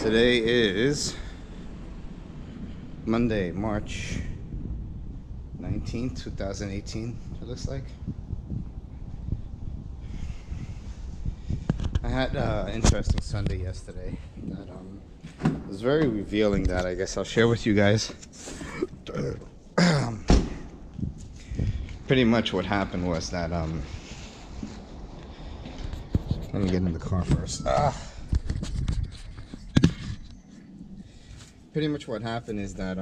Today is Monday, March 19th, 2018, it looks like. I had an interesting Sunday yesterday that was very revealing that I guess I'll share with you guys. Pretty much what happened was that, let me get in the car first. Pretty much what happened is that,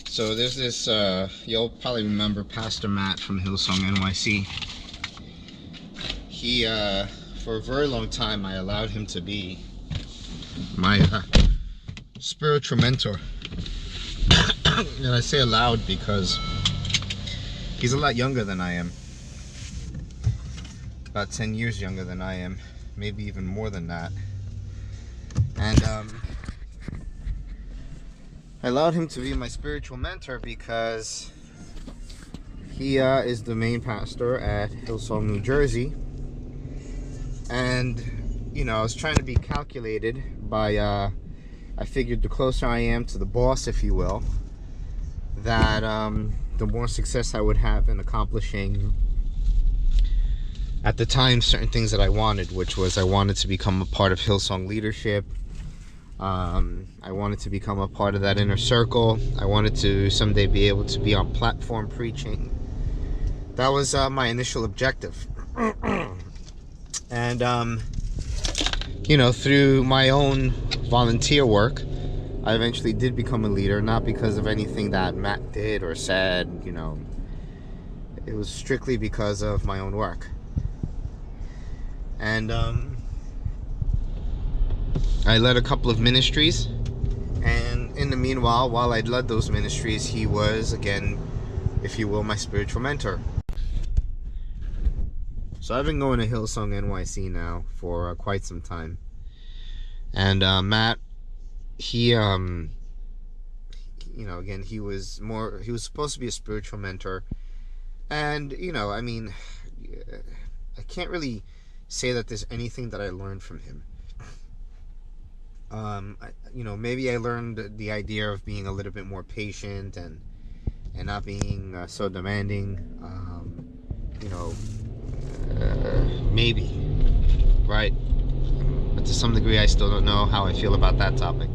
so there's this, you'll probably remember Pastor Matt from Hillsong NYC. He, for a very long time, I allowed him to be my spiritual mentor. And I say allowed because he's a lot younger than I am. About 10 years younger than I am, maybe even more than that. And I allowed him to be my spiritual mentor because he is the main pastor at Hillsong, New Jersey. And, you know, I was trying to be calculated by, I figured the closer I am to the boss, if you will, that the more success I would have in accomplishing, at the time, certain things that I wanted, which was I wanted to become a part of Hillsong leadership. I wanted to become a part of that inner circle. I wanted to someday be able to be on platform preaching. That was my initial objective. And, you know, through my own volunteer work, I eventually did become a leader, not because of anything that Matt did or said, you know. It was strictly because of my own work. And I led a couple of ministries, and in the meanwhile, while I led those ministries, he was, again, if you will, my spiritual mentor. So I've been going to Hillsong NYC now for quite some time. And Matt, he, you know, again, he was supposed to be a spiritual mentor. And, you know, I mean, I can't really say that there's anything that I learned from him. You know, maybe I learned the idea of being a little bit more patient and not being so demanding. You know, maybe, right? But to some degree, I still don't know how I feel about that topic.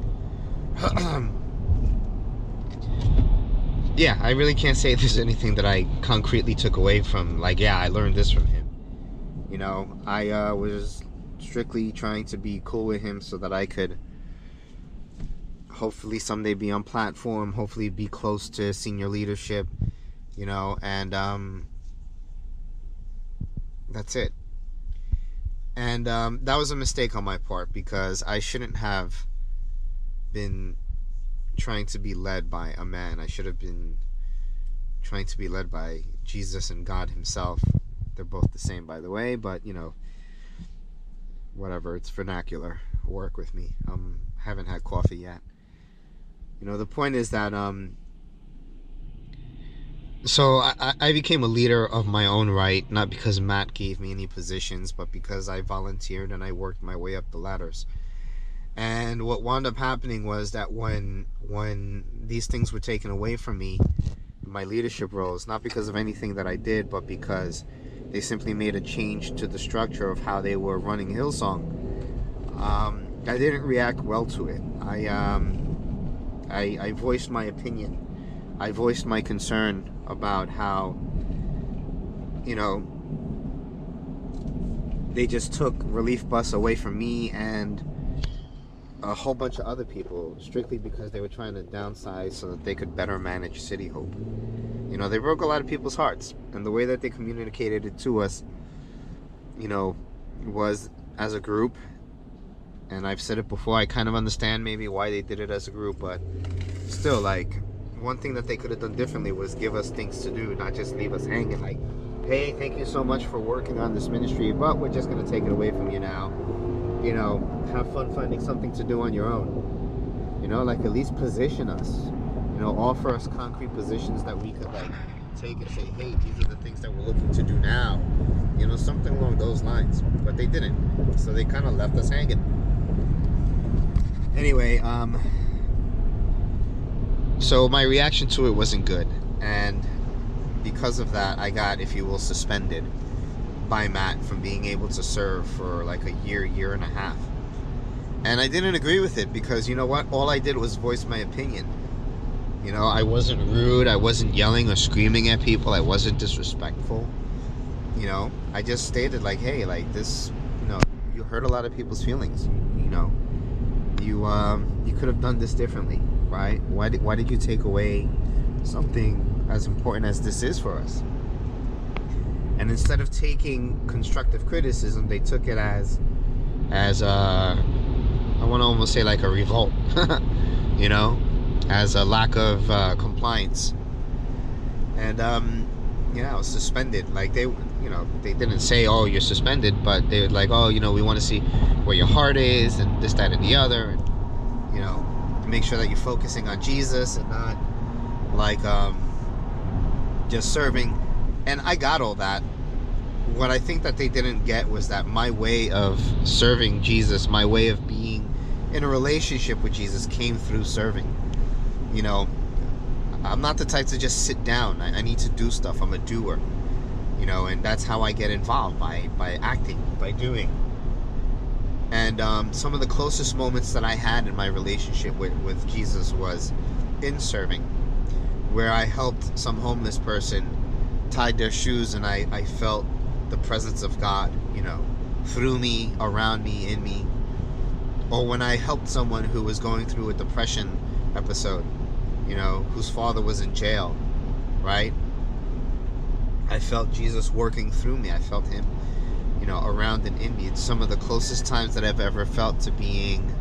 Yeah, I really can't say there's anything that I concretely took away from, like, yeah, I learned this from him. You know, I was strictly trying to be cool with him so that I could hopefully someday be on platform, hopefully be close to senior leadership, you know, and that's it. And that was a mistake on my part, because I shouldn't have been trying to be led by a man. I should have been trying to be led by Jesus and God himself. They're both the same, by the way, but, you know, whatever, it's vernacular. Work with me. Haven't had coffee yet. You know, the point is that so I became a leader of my own right, not because Matt gave me any positions, but because I volunteered and I worked my way up the ladders. And what wound up happening was that when these things were taken away from me, my leadership roles, not because of anything that I did, but because they simply made a change to the structure of how they were running Hillsong, I didn't react well to it. I voiced my opinion. I voiced my concern about how, you know, they just took Relief Bus away from me and a whole bunch of other people, strictly because they were trying to downsize so that they could better manage City Hope. You know, they broke a lot of people's hearts, and the way that they communicated it to us, you know, was as a group. And I've said it before, I kind of understand maybe why they did it as a group, but still, like, one thing that they could have done differently was give us things to do, not just leave us hanging like, hey, thank you so much for working on this ministry, but we're just going to take it away from you now. You know, have fun finding something to do on your own. You know, like, at least position us. You know, offer us concrete positions that we could, like, take and say, hey, these are the things that we're looking to do now. You know, something along those lines. But they didn't. So they kind of left us hanging. Anyway, so my reaction to it wasn't good, and because of that, I got, if you will, suspended by Matt from being able to serve for like a year and a half. And I didn't agree with it because, you know what? All I did was voice my opinion. You know, I wasn't rude. I wasn't yelling or screaming at people. I wasn't disrespectful. You know, I just stated like, hey, like this, you know, you hurt a lot of people's feelings. You know, you could have done this differently, right? Why did you take away something as important as this is for us? And instead of taking constructive criticism, they took it as I want to almost say like a revolt, you know, as a lack of compliance. And I was suspended. Like they didn't say, oh, you're suspended, but they were like, oh, you know, we want to see where your heart is and this, that, and the other, and you know, to make sure that you're focusing on Jesus and not like just serving. And I got all that. What I think that they didn't get was that my way of serving Jesus, my way of being in a relationship with Jesus came through serving. You know, I'm not the type to just sit down. I need to do stuff. I'm a doer. You know, and that's how I get involved, by acting, by doing. And some of the closest moments that I had in my relationship with Jesus was in serving, where I helped some homeless person, tied their shoes, and I felt the presence of God, you know, through me, around me, in me. Or when I helped someone who was going through a depression episode, you know, whose father was in jail, right? I felt Jesus working through me. I felt him, you know, around and in me. It's some of the closest times that I've ever felt to being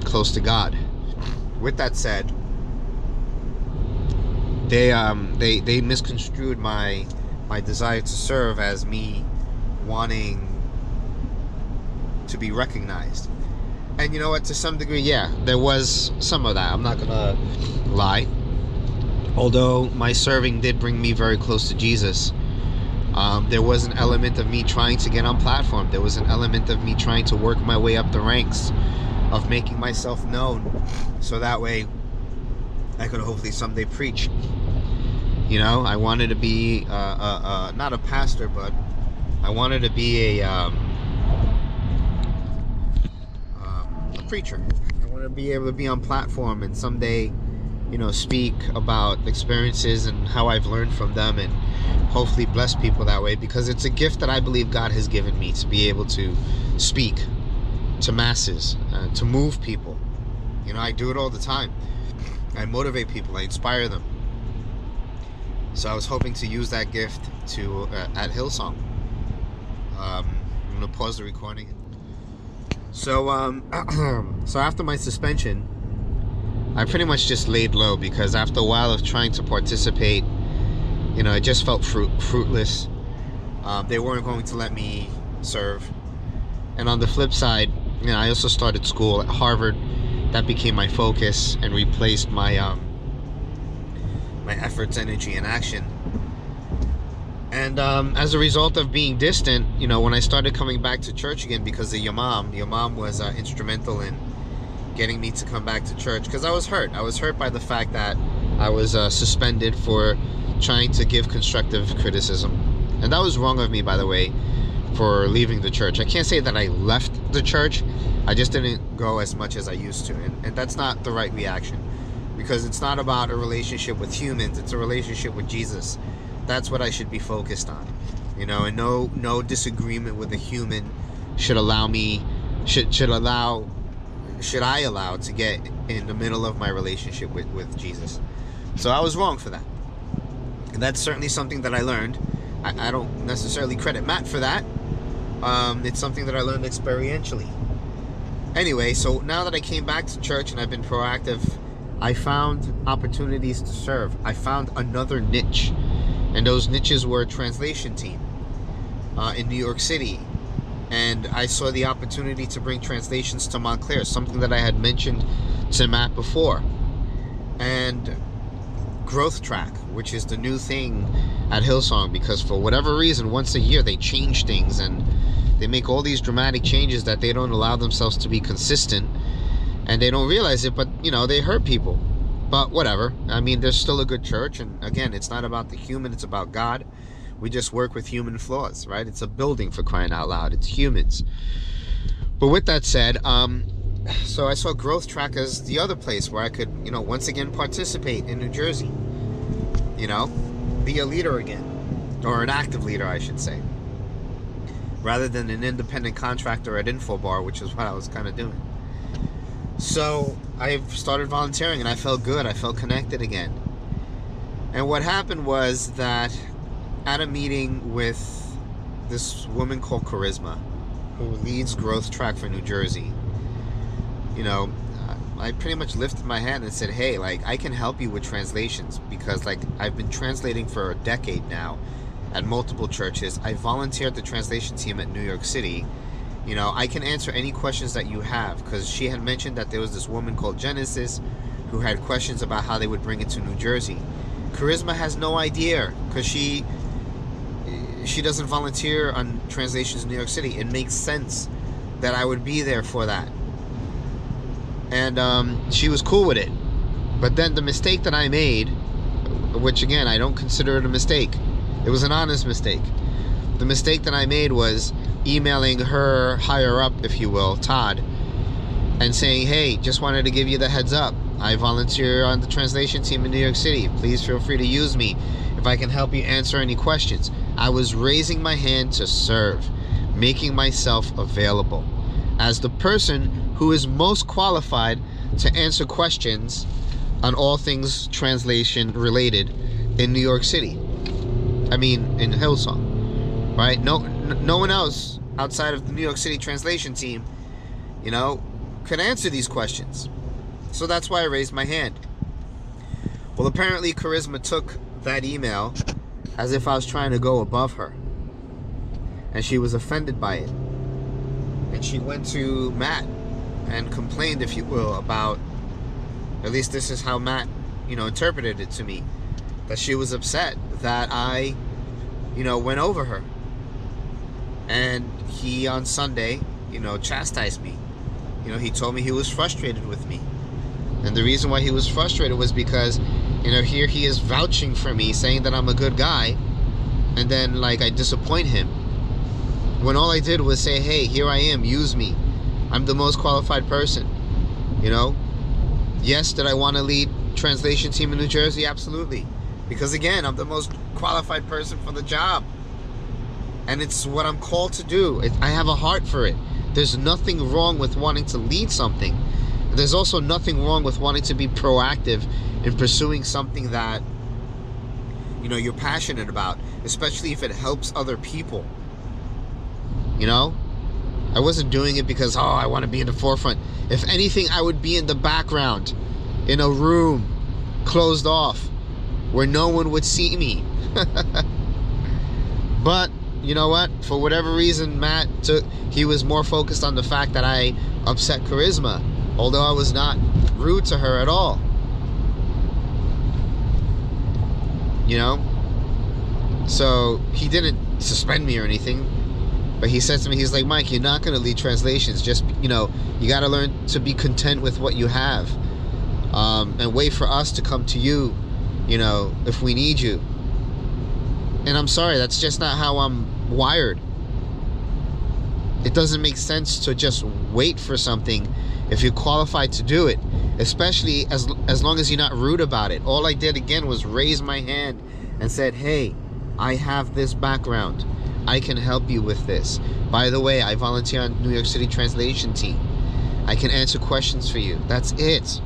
close to God. With that said, they misconstrued my desire to serve as me wanting to be recognized. And you know what, to some degree, yeah, there was some of that. I'm not gonna lie. Although my serving did bring me very close to Jesus, there was an element of me trying to get on platform. There was an element of me trying to work my way up the ranks, of making myself known, so that way I could hopefully someday preach. You know, I wanted to be not a pastor, but I wanted to be a preacher. I want to be able to be on platform and someday, you know, speak about experiences and how I've learned from them, and hopefully bless people that way, because it's a gift that I believe God has given me, to be able to speak to masses, to move people. You know, I do it all the time. I motivate people, I inspire them. So I was hoping to use that gift to at Hillsong. I'm gonna pause the recording. So so after my suspension, I pretty much just laid low, because after a while of trying to participate, you know, it just felt fruitless. They weren't going to let me serve. And on the flip side, you know, I also started school at Harvard. That became my focus and replaced my my efforts, energy, and action. And as a result of being distant, you know, when I started coming back to church again, because of your mom was instrumental in getting me to come back to church, because I was hurt. I was hurt by the fact that I was suspended for trying to give constructive criticism. And that was wrong of me, by the way, for leaving the church. I can't say that I left the church. I just didn't go as much as I used to. And that's not the right reaction, because it's not about a relationship with humans. It's a relationship with Jesus. That's what I should be focused on. You know, and no disagreement with a human should allow me, should I allow to get in the middle of my relationship with Jesus. So I was wrong for that. And that's certainly something that I learned. I don't necessarily credit Matt for that. It's something that I learned experientially. Anyway, so now that I came back to church and I've been proactive, I found opportunities to serve. I found another niche. And those niches were a translation team in New York City. And I saw the opportunity to bring translations to Montclair, something that I had mentioned to Matt before. And Growth Track, which is the new thing at Hillsong, because for whatever reason, once a year they change things, and They make all these dramatic changes that they don't allow themselves to be consistent, and they don't realize it, but you know, they hurt people. But whatever. I mean, there's still a good church, and again, it's not about the human, it's about God. We just work with human flaws, right? It's a building, for crying out loud. It's humans. But with that said, so I saw Growth Track as the other place where I could, you know, once again participate in New Jersey. You know, be a leader again, or an active leader, I should say, rather than an independent contractor at Infobar, which is what I was kind of doing. So I started volunteering, and I felt good. I felt connected again. And what happened was that at a meeting with this woman called Charisma, who leads Growth Track for New Jersey, you know, I pretty much lifted my hand and said, hey, like, I can help you with translations, because like I've been translating for a decade now at multiple churches. I volunteered the translation team at New York City. You know, I can answer any questions that you have, because she had mentioned that there was this woman called Genesis who had questions about how they would bring it to New Jersey. Charisma has no idea, because she doesn't volunteer on translations in New York City. It makes sense that I would be there for that. And she was cool with it. But then the mistake that I made, which again, I don't consider it a mistake, it was an honest mistake. The mistake that I made was emailing her higher up, if you will, Todd, and saying, hey, just wanted to give you the heads up. I volunteer on the translation team in New York City. Please feel free to use me if I can help you answer any questions. I was raising my hand to serve, making myself available as the person who is most qualified to answer questions on all things translation related in New York City. I mean, in Hillsong, right? No one else outside of the New York City translation team, you know, could answer these questions. So that's why I raised my hand. Well, apparently Charisma took that email as if I was trying to go above her, and she was offended by it. And she went to Matt and complained, if you will, about, at least this is how Matt, you know, interpreted it to me, that she was upset that I, you know, went over her. And he, on Sunday, you know, chastised me. You know, he told me he was frustrated with me. And the reason why he was frustrated was because, you know, here he is vouching for me, saying that I'm a good guy, and then, like, I disappoint him. When all I did was say, hey, here I am, use me. I'm the most qualified person, you know? Yes, did I want to lead translation team in New Jersey? Absolutely. Because again, I'm the most qualified person for the job. And it's what I'm called to do. I have a heart for it. There's nothing wrong with wanting to lead something. There's also nothing wrong with wanting to be proactive in pursuing something that, you know, you're passionate about, especially if it helps other people. You know? I wasn't doing it because, oh, I want to be in the forefront. If anything, I would be in the background, in a room, closed off, where no one would see me. But, you know what? For whatever reason, he was more focused on the fact that I upset Charisma, although I was not rude to her at all. You know? So, he didn't suspend me or anything. But he said to me, he's like, Mike, you're not going to lead translations. Just, you know, you got to learn to be content with what you have. And wait for us to come to you, you know, if we need you. And I'm sorry, that's just not how I'm wired. It doesn't make sense to just wait for something if you're qualified to do it. Especially as long as you're not rude about it. All I did, again, was raise my hand and said, hey, I have this background. I can help you with this. By the way, I volunteer on New York City translation team. I can answer questions for you. That's it.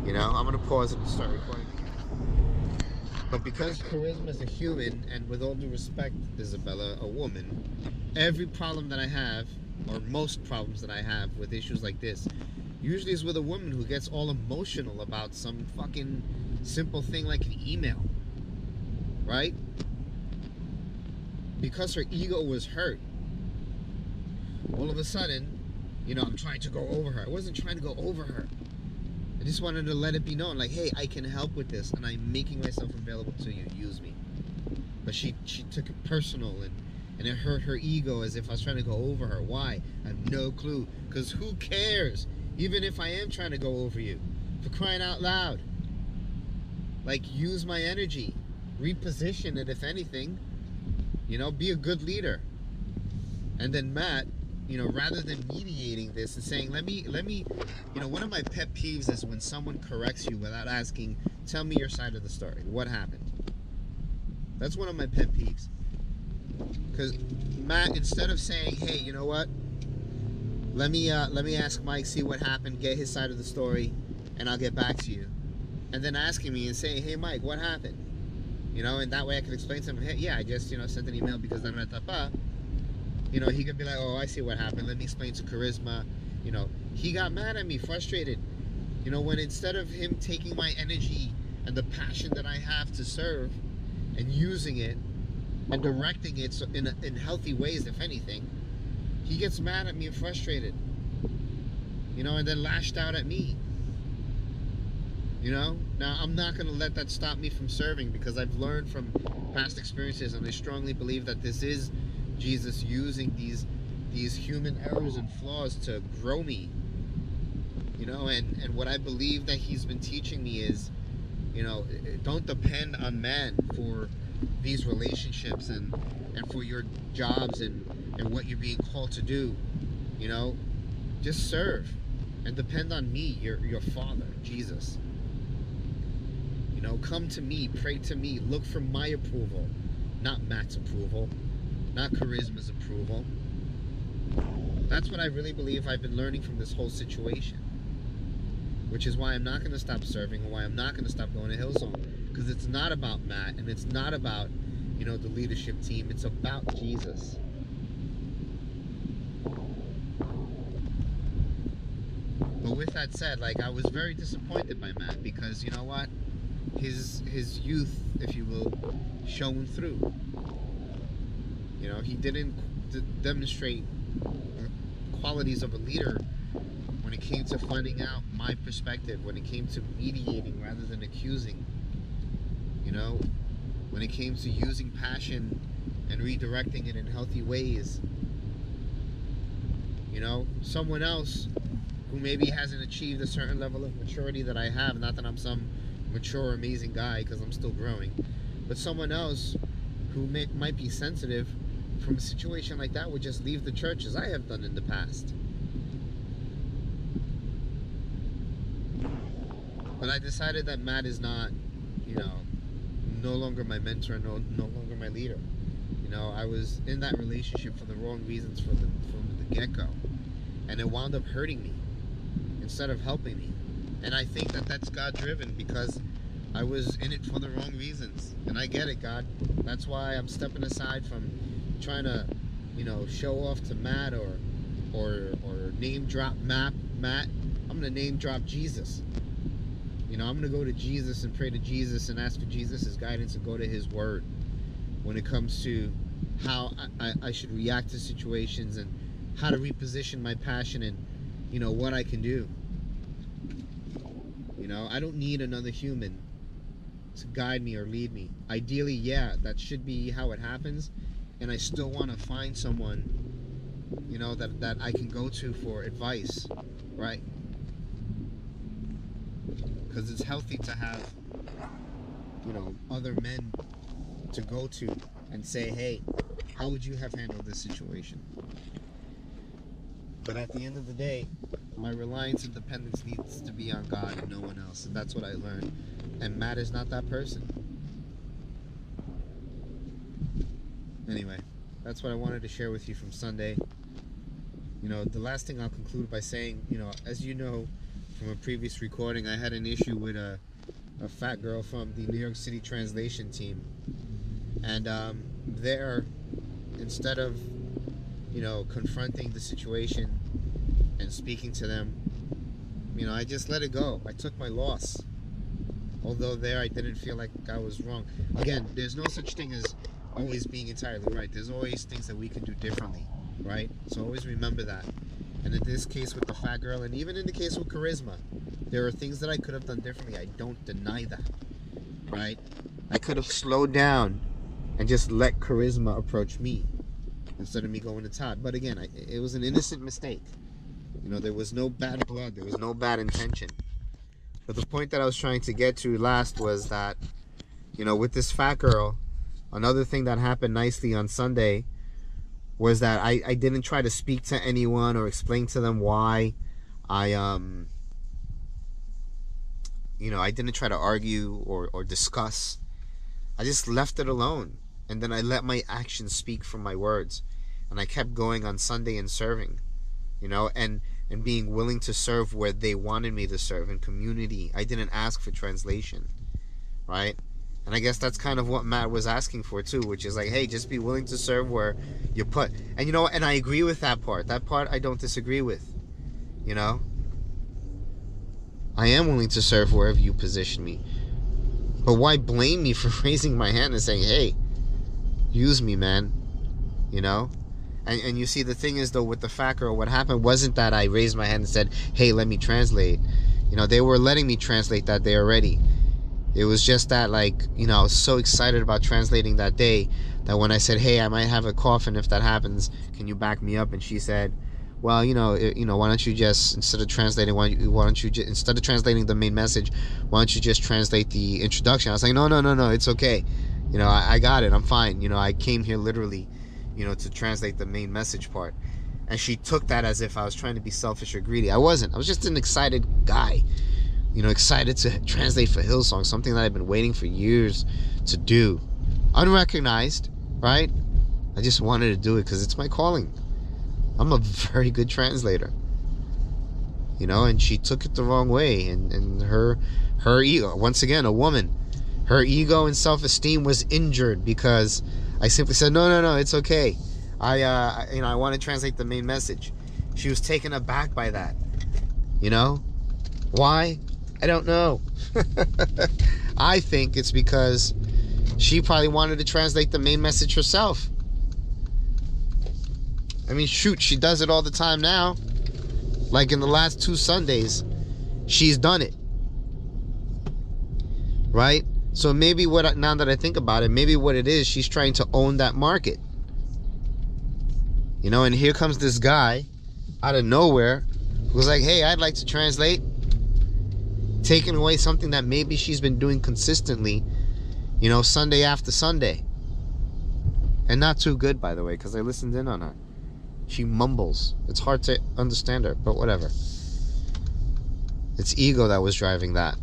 You know, I'm going to pause it and start recording again. But because Charisma is a human, and with all due respect, Isabella, a woman, every problem that I have, or most problems that I have with issues like this, usually is with a woman who gets all emotional about some fucking simple thing like an email. Right? Because her ego was hurt, all of a sudden, you know, I'm trying to go over her. I wasn't trying to go over her. I just wanted to let it be known, like, hey, I can help with this, and I'm making myself available to you. Use me. But she took it personal, and And it hurt her ego as if I was trying to go over her. Why? I have no clue. Because who cares? Even if I am trying to go over you. For crying out loud. Like, use my energy. Reposition it, if anything. You know, be a good leader. And then Matt, you know, rather than mediating this and saying, let me, you know, one of my pet peeves is when someone corrects you without asking, tell me your side of the story. What happened? That's one of my pet peeves. Because Matt, instead of saying, hey, you know what? Let me ask Mike, see what happened, get his side of the story, and I'll get back to you. And then asking me and saying, hey, Mike, what happened? You know, and that way I could explain to him, hey, yeah, I just, you know, sent an email because you know, he could be like, oh, I see what happened. Let me explain to Charisma. You know, he got mad at me, frustrated. You know, when instead of him taking my energy and the passion that I have to serve and using it and directing it so in healthy ways, if anything, he gets mad at me and frustrated. You know, and then lashed out at me. You know, now I'm not going to let that stop me from serving, because I've learned from past experiences, and I strongly believe that this is Jesus using these human errors and flaws to grow me. You know, and what I believe that he's been teaching me is, you know, don't depend on man for these relationships and for your jobs and what you're being called to do. You know, just serve and depend on me, your Father, Jesus. You know, come to me, pray to me, look for my approval, not Matt's approval, not Charisma's approval. That's what I really believe I've been learning from this whole situation. Which is why I'm not going to stop serving, and why I'm not going to stop going to Hillsong. Because it's not about Matt, and it's not about, you know, the leadership team. It's about Jesus. But with that said, like, I was very disappointed by Matt, because, you know what? His youth, if you will, shone through. You know, he didn't demonstrate qualities of a leader when it came to finding out my perspective, when it came to mediating rather than accusing. You know, when it came to using passion and redirecting it in healthy ways. You know, someone else who maybe hasn't achieved a certain level of maturity that I have, not that I'm some mature, amazing guy, because I'm still growing, but someone else who might be sensitive from a situation like that would just leave the church, as I have done in the past. But I decided that Matt is not, you know, no longer my mentor, no longer my leader. You know, I was in that relationship for the wrong reasons from the get-go, and it wound up hurting me instead of helping me. And I think that that's God-driven, because I was in it for the wrong reasons. And I get it, God. That's why I'm stepping aside from trying to, you know, show off to Matt or name drop Matt. I'm going to name drop Jesus. You know, I'm going to go to Jesus and pray to Jesus and ask for Jesus' guidance and go to his word when it comes to how I should react to situations and how to reposition my passion and, you know, what I can do. You know, I don't need another human to guide me or lead me. Ideally, yeah, that should be how it happens. And I still want to find someone, you know, that I can go to for advice, right? Because it's healthy to have, you know, other men to go to and say, hey, how would you have handled this situation? But at the end of the day, my reliance and dependence needs to be on God and no one else. And that's what I learned. And Matt is not that person. Anyway, that's what I wanted to share with you from Sunday. You know, the last thing I'll conclude by saying, you know, as you know from a previous recording, I had an issue with a fat girl from the New York City translation team. And there, instead of, you know, confronting the situation and speaking to them, you know, I just let it go. I took my loss. Although there I didn't feel like I was wrong. Again, there's no such thing as always being entirely right. There's always things that we can do differently, right? So always remember that. And in this case with the fat girl, and even in the case with Charisma, there are things that I could have done differently. I don't deny that, right? I could have slowed down and just let Charisma approach me. instead of me going to Todd. But again, it was an innocent mistake. You know, there was no bad blood. There was no bad intention. But the point that I was trying to get to last was that, you know, with this fat girl, another thing that happened nicely on Sunday was that I didn't try to speak to anyone or explain to them why I, you know, I didn't try to argue or discuss. I just left it alone. And then I let my actions speak for my words. And I kept going on Sunday and serving, you know, and being willing to serve where they wanted me to serve, in community. I didn't ask for translation, right? And I guess that's kind of what Matt was asking for too, which is like, hey, just be willing to serve where you put. And you know, and I agree with that part. That part I don't disagree with, you know. I am willing to serve wherever you position me. But why blame me for raising my hand and saying, hey, use me, man, you know? And you see, the thing is, though, with the fat girl, what happened wasn't that I raised my hand and said, hey, let me translate. You know, they were letting me translate that day already. It was just that, like, you know, I was so excited about translating that day that when I said, hey, I might have a cough, and if that happens, can you back me up? And she said, well, you know, why don't you just, instead of translating, instead of translating the main message, why don't you just translate the introduction? I was like, no, it's okay. You know, I got it. I'm fine. You know, I came here literally, you know, to translate the main message part. And she took that as if I was trying to be selfish or greedy. I wasn't. I was just an excited guy, you know, excited to translate for Hillsong, something that I've been waiting for years to do. Unrecognized, right? I just wanted to do it because it's my calling. I'm a very good translator, you know, and she took it the wrong way. And her ego, once again, a woman, her ego and self-esteem was injured because I simply said, no, it's okay. I want to translate the main message. She was taken aback by that, you know. Why? I don't know. I think it's because she probably wanted to translate the main message herself. I mean, shoot, she does it all the time now. Like in the last 2 Sundays, she's done it. Right? So maybe now that I think about it, maybe what it is, she's trying to own that market. You know, and here comes this guy out of nowhere who's like, hey, I'd like to translate. Taking away something that maybe she's been doing consistently, you know, Sunday after Sunday. And not too good, by the way, because I listened in on her. She mumbles. It's hard to understand her, but whatever. It's ego that was driving that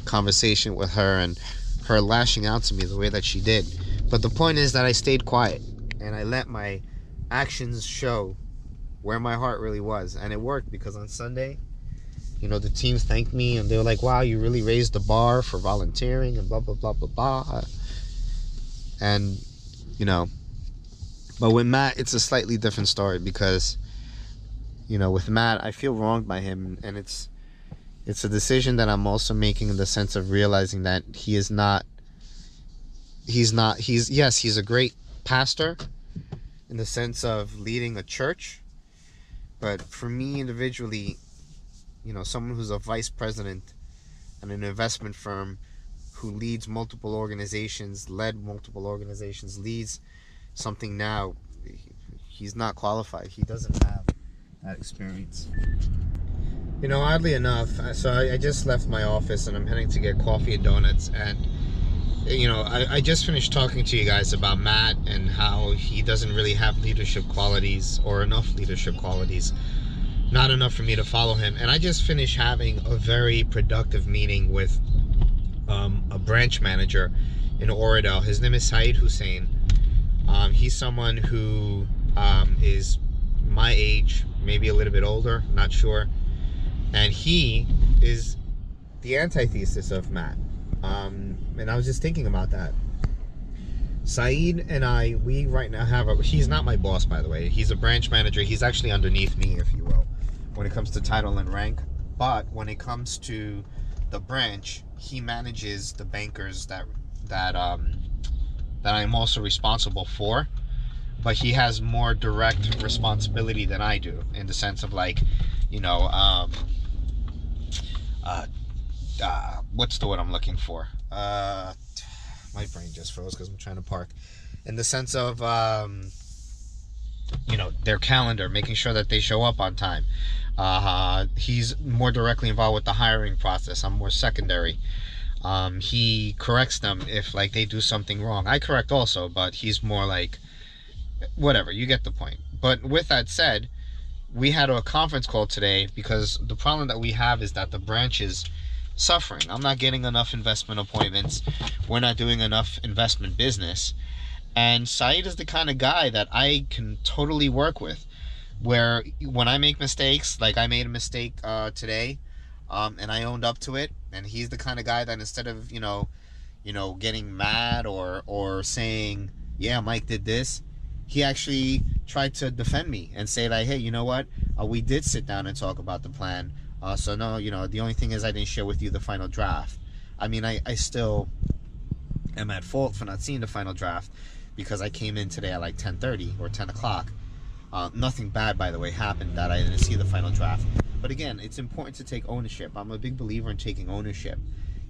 conversation with her and her lashing out to me the way that she did. But the point is that I stayed quiet and I let my actions show where my heart really was. And it worked, because on Sunday, you know, the teams thanked me and they were like, wow, you really raised the bar for volunteering and blah, blah, blah, blah, blah. And, you know, but with Matt, it's a slightly different story because, you know, with Matt, I feel wronged by him, and it's a decision that I'm also making in the sense of realizing that he's a great pastor in the sense of leading a church, but for me individually, you know, someone who's a vice president in an investment firm who leads multiple organizations, leads something now, he's not qualified. He doesn't have that experience. You know, oddly enough, so I just left my office and I'm heading to get coffee and donuts, and you know, I just finished talking to you guys about Matt and how he doesn't really have leadership qualities, or enough leadership qualities, not enough for me to follow him. And I just finished having a very productive meeting with a branch manager in Oradell. His name is Saeed Hussein. He's someone who is my age, maybe a little bit older, not sure. And he is the antithesis of Matt. And I was just thinking about that. Saeed and we right now he's not my boss, by the way. He's a branch manager. He's actually underneath me, if you will, when it comes to title and rank. But when it comes to the branch, he manages the bankers that I'm also responsible for, but he has more direct responsibility than I do, in the sense of, like, you know, what's the word I'm looking for? My brain just froze because I'm trying to park. In the sense of you know, their calendar, making sure that they show up on time. He's more directly involved with the hiring process. I'm more secondary. He corrects them if like they do something wrong. I correct also, but he's more like, whatever, you get the point. But with that said, we had a conference call today because the problem that we have is that the branch is suffering. I'm not getting enough investment appointments. We're not doing enough investment business. And Saeed is the kind of guy that I can totally work with, where when I make mistakes, like I made a mistake today, and I owned up to it, and he's the kind of guy that instead of, getting mad or saying, yeah, Mike did this, he actually tried to defend me and say like, hey, you know what? We did sit down and talk about the plan. So no, the only thing is I didn't share with you the final draft. I mean, I still am at fault for not seeing the final draft because I came in today at like 10:30 or 10 o'clock. Nothing bad, by the way, happened that I didn't see the final draft. But again, it's important to take ownership. I'm a big believer in taking ownership.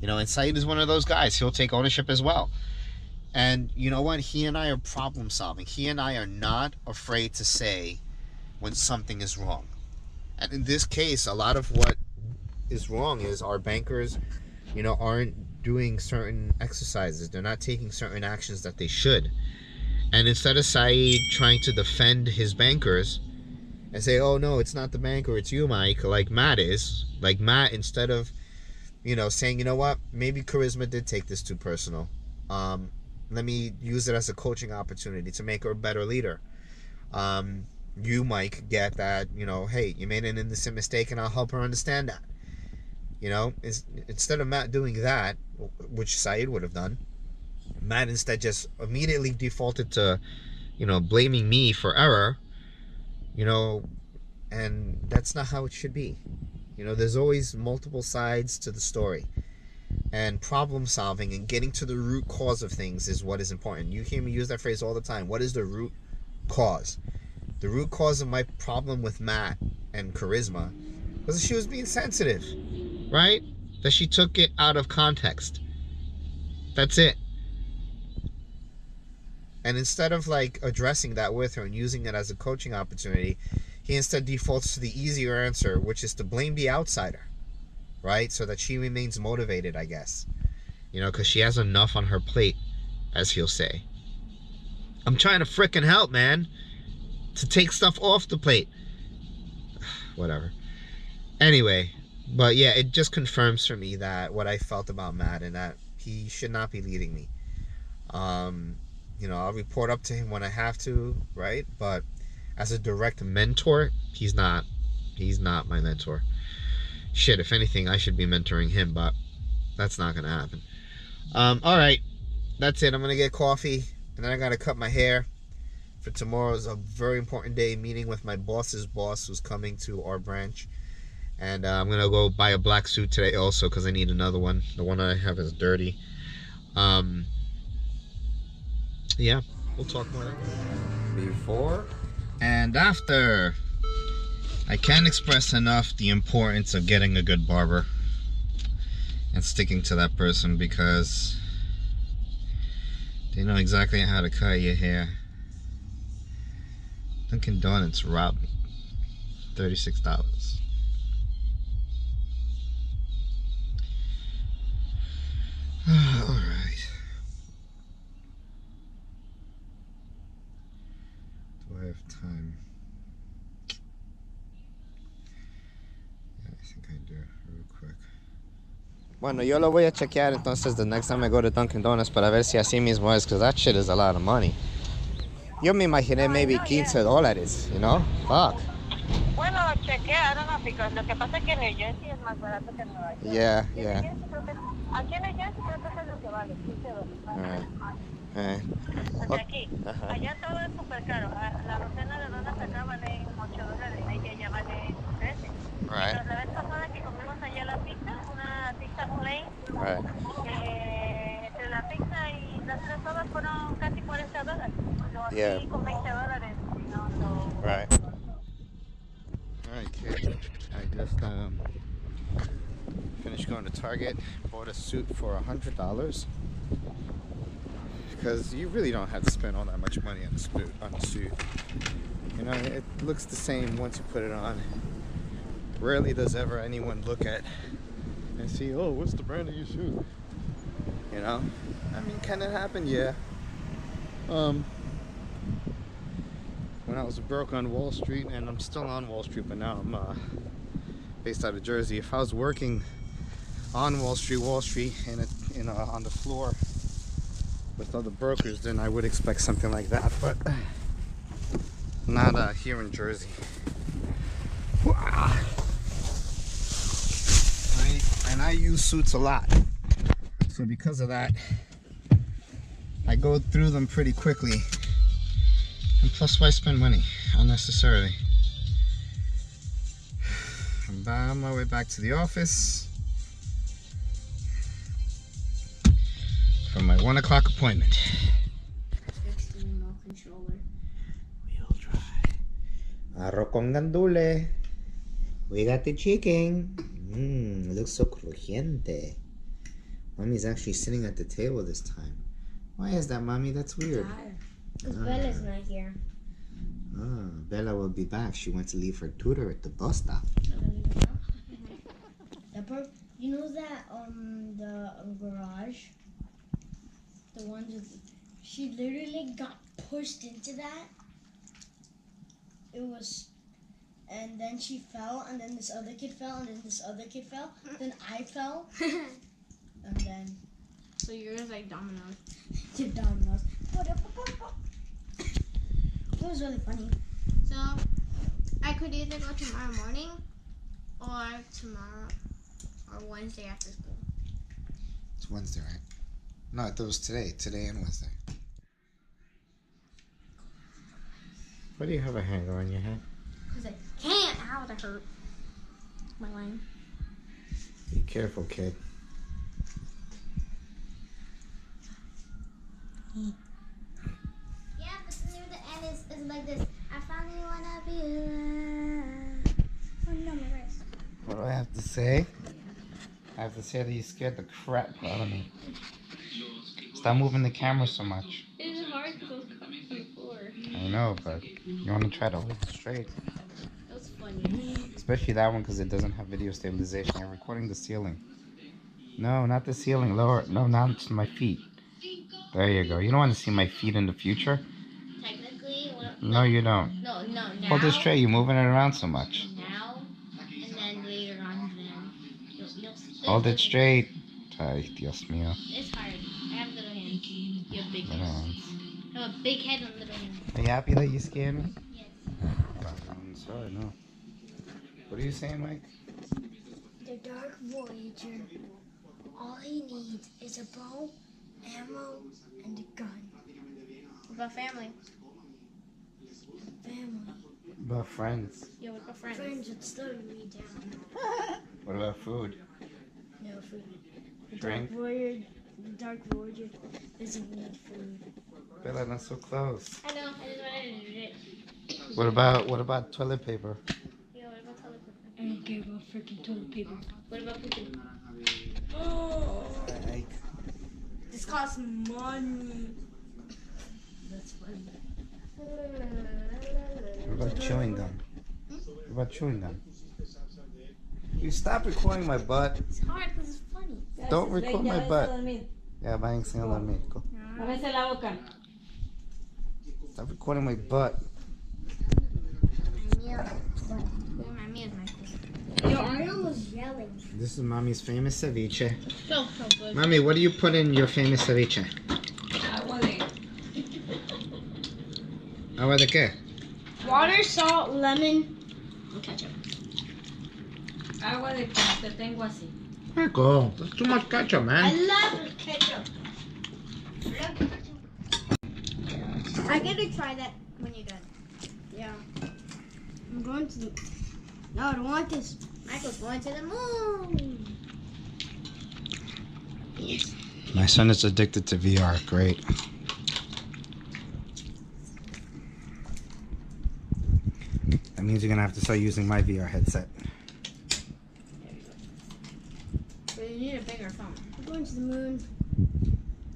And Saeed is one of those guys. He'll take ownership as well. And you know what? He and I are problem solving. He and I are not afraid to say when something is wrong. And in this case, a lot of what is wrong is our bankers, aren't doing certain exercises. They're not taking certain actions that they should. And instead of Saeed trying to defend his bankers and say, oh no, it's not the banker, it's you, Mike, like Matt is. Like Matt, instead of, saying, you know what, maybe Charisma did take this too personal. Let me use it as a coaching opportunity to make her a better leader. You, Mike, get that, hey, you made an innocent mistake and I'll help her understand that. Instead of Matt doing that, which Saeed would have done, Matt instead just immediately defaulted to, blaming me for error, and that's not how it should be. There's always multiple sides to the story. And problem solving and getting to the root cause of things is what is important. You hear me use that phrase all the time. What is the root cause? The root cause of my problem with Matt and Charisma was that she was being sensitive, right? That she took it out of context. That's it. And instead of like addressing that with her and using it as a coaching opportunity, he instead defaults to the easier answer, which is to blame the outsider. Right? So that she remains motivated, I guess. Because she has enough on her plate, as he'll say. I'm trying to frickin' help, man. To take stuff off the plate. Whatever. Anyway, but yeah, it just confirms for me that what I felt about Matt and that he should not be leading me. I'll report up to him when I have to, right? But as a direct mentor, he's not my mentor. Shit, if anything, I should be mentoring him, but that's not gonna happen. Alright, that's it. I'm gonna get coffee, and then I gotta cut my hair for tomorrow's a very important day, meeting with my boss's boss who's coming to our branch. And I'm gonna go buy a black suit today also because I need another one. The one I have is dirty. Yeah, we'll talk more before and after. I can't express enough the importance of getting a good barber and sticking to that person because they know exactly how to cut your hair. Dunkin' Donuts robbed me. $36. Alright. Do I have time? Bueno, yo lo voy a chequear entonces the next time I go to Dunkin' Donuts para ver si así mismo es, because that shit is a lot of money. Yo me imaginé maybe $15, Fuck. Bueno, chequea, I don't know, because lo que pasa es que New Jersey es más barato que Nueva York. Yeah. Aquí en New Jersey creo que es lo que vale, $15. O sea, aquí. Allá todo es súper caro. La docena de donas acá vale $8 y allá vale 13. Right. Pero la vez pasada que comimos allá la pizza, una pizza plain, Right. Entre la pizza y las tres sodas fueron casi $40. Yeah. Aquí con $20, so. Right. Alright, kid. I just finished going to Target, bought a suit for $100 because you really don't have to spend all that much money on a suit. You know, it looks the same once you put it on. Rarely does ever anyone look at and see, oh, what's the brand of your shoe? You know? I mean, can it happen? Yeah. When I was broke on Wall Street, and I'm still on Wall Street, but now I'm based out of Jersey. If I was working on Wall Street, and on the floor with other brokers, then I would expect something like that, but not here in Jersey. And I use suits a lot, so because of that, I go through them pretty quickly. And plus, why spend money unnecessarily? I'm on my way back to the office for my 1 o'clock appointment. We'll try. Arroz con gandule. We got the chicken. It looks so crujiente. Mommy's actually sitting at the table this time. Why is that, Mommy? That's weird. Because Bella's not here. Bella will be back. She went to leave her tutor at the bus stop. You know that the garage, the ones with, she literally got pushed into that. It was, and then she fell, and then this other kid fell, and then this other kid fell, then I fell, and then. So yours like dominoes. Your dominoes. It was really funny. So I could either go tomorrow morning or Wednesday after school. It's Wednesday, right? No, I thought it was today. Today and Wednesday. Why do you have a hanger on your head? Because I can't. Ow, that hurt. My line. Be careful, kid. Yeah, but near the end is like this. I finally wanna be alive. Oh no, my wrist. What do I have to say? I have to say that you scared the crap out of me. Stop moving the camera so much. It's hard to go before. I know, but you want to try to hold it straight. That was funny. Especially that one because it doesn't have video stabilization. I'm recording the ceiling. No, not the ceiling. Lower. No, not my feet. There you go. You don't want to see my feet in the future? Technically, No, you don't. No, now. Hold it straight. You're moving it around so much. Now, and then later on, then you'll Hold it straight. Ay, Dios mío. It's hard. I have little hands. You have big Little hands. hands. I have a big head and little hands. Are you happy that you scared me? Yes. I'm sorry, no. What are you saying, Mike? The Dark Voyager. All he needs is a bow, ammo, and a gun. What about family? Family. What about friends? Yeah, what about friends? Friends would slow me down. What about food? No food. The Drink? Dark Voyager doesn't need food. Bella, not so close. I know. I just wanted to do it. What about toilet paper? Yeah, what about toilet paper? I don't care about freaking toilet paper. What about pooping? Oh, Mike. this costs money. That's funny. What about chewing gum? What about chewing gum? You stop recording my butt. It's hard because it's funny. Don't record my butt. Yeah, vayan enseñando al médico. Ábrese la boca. Stop recording my butt. My Michael. Yo, Ariel was yelling. This is Mommy's famous ceviche. So good. Mommy, what do you put in your famous ceviche? Agua de... Agua de qué? Water, salt, lemon. Ketchup. Agua de que te tengo así. Michael, that's too much ketchup, I man. love ketchup. I get to try that when you're done. Yeah. I'm going to the... No, I don't want this. Michael's going to the moon. My son is addicted to VR. Great. That means you're gonna have to start using my VR headset. But you need a bigger phone. I'm going to the moon.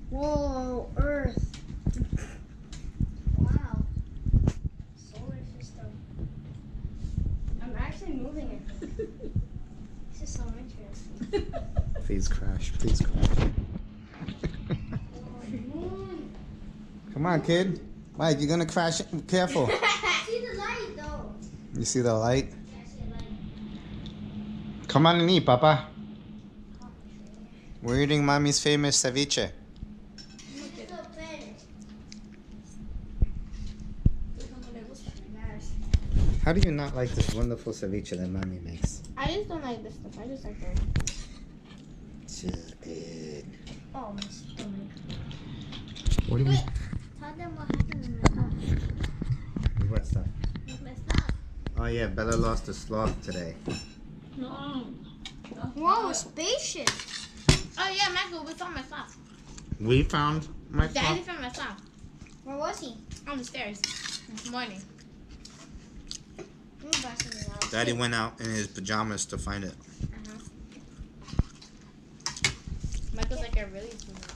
Whoa, Earth. Wow. Solar system. Come on, kid. Mike, you're gonna crash. Careful. See the light though. You see the light? Yeah, I see the light. Come on and eat, Papa. We're eating Mommy's famous ceviche. It's so big. How do you not like this wonderful ceviche that Mommy makes? I just don't like this stuff. I just like the. It's just good. Oh, my stomach. What do you mean? Tell them what happened in the house. What stuff? It's messed up. Oh yeah, Bella lost a sloth today. No. Whoa, a spaceship. Oh yeah, Michael, we found my stuff. We found my Daddy sloth. found my stuff Where was he? on the stairs this morning. Let me buy something else. Daddy went out in his pajamas to find it. Michael's like, I really do not.